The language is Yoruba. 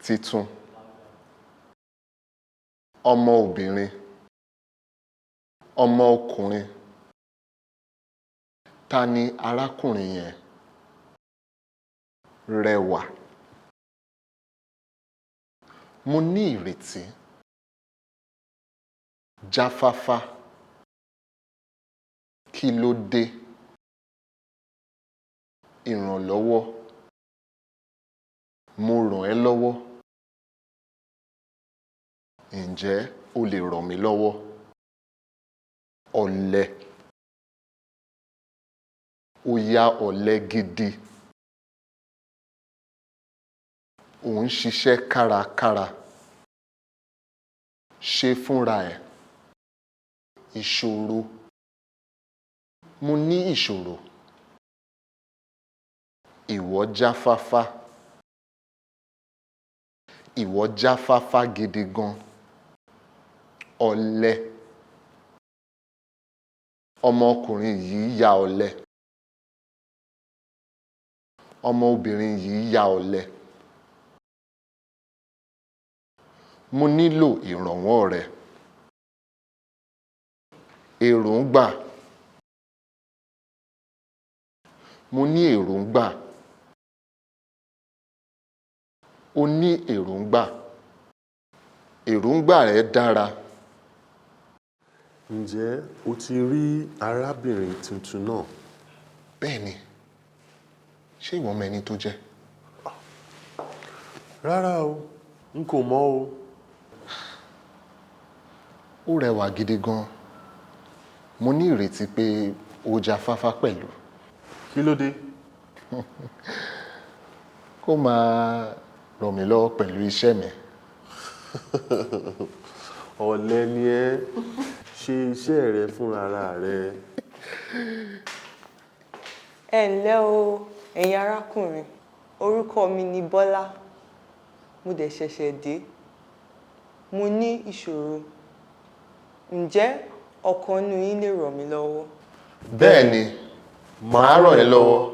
titun, ọmọ obìnrin, ọmọ ọkùnrin. Ta ni arákùnrin yẹn? Rẹwà. Mo ní ìrètí. Jáfáfá. Kí ló dé? Ìrànlọ́wọ́. Mo ràn ẹ́ lọ́wọ́. Ǹjẹ́ o lè ràn mí lọ́wọ́? Ọ̀lẹ. Ó ya ọ̀lẹ gidi. Ò ń ṣiṣẹ́ kárakára. Ṣe fúnra ẹ̀. Ìṣòro. Mo ní ìṣòro. Ìwọ jáfáfá. Ìwọ jáfáfá gidi gan. Ọ̀lẹ. Ọmọkùnrin yìí ya ọ̀lẹ. Ọmọbìnrin yìí ya ọ̀lẹ. Mo nílò ìrànwọ́ rẹ. Èròǹgbà. Mo ní èròǹgbà. O ní èròǹgbà. Èròǹgbà rẹ dára. Ǹjẹ́ o ti rí arábìnrin tuntun náà? Bẹ́ẹ̀ni. Ṣé ìwọ mọ ẹni tó jẹ́? Rárá o, n kò mọ̀ o. Ó rẹwà gidi gan. Mo ní ìrètí pé ó jáfáfá pẹ̀lú. Kí ló dé? Kó máa ràn mí lọ́wọ́ pẹ̀lú iṣẹ́ mi. Ọ̀lẹ ni ẹ́. Ṣe iṣẹ́ rẹ fún ara rẹ. Ẹ ǹlẹ́ o, ẹ̀yin arákùnrin. Orúkọ mi ni Bọ́lá. Mo dẹ̀ ṣẹ̀ṣẹ̀ dé. Mo ní ìṣòro. Ǹjẹ́ ọ̀kan nínú yín lè ràn mí lọ́wọ́? Bẹ́ẹ̀ni, màá ràn ẹ́ lọ́wọ́.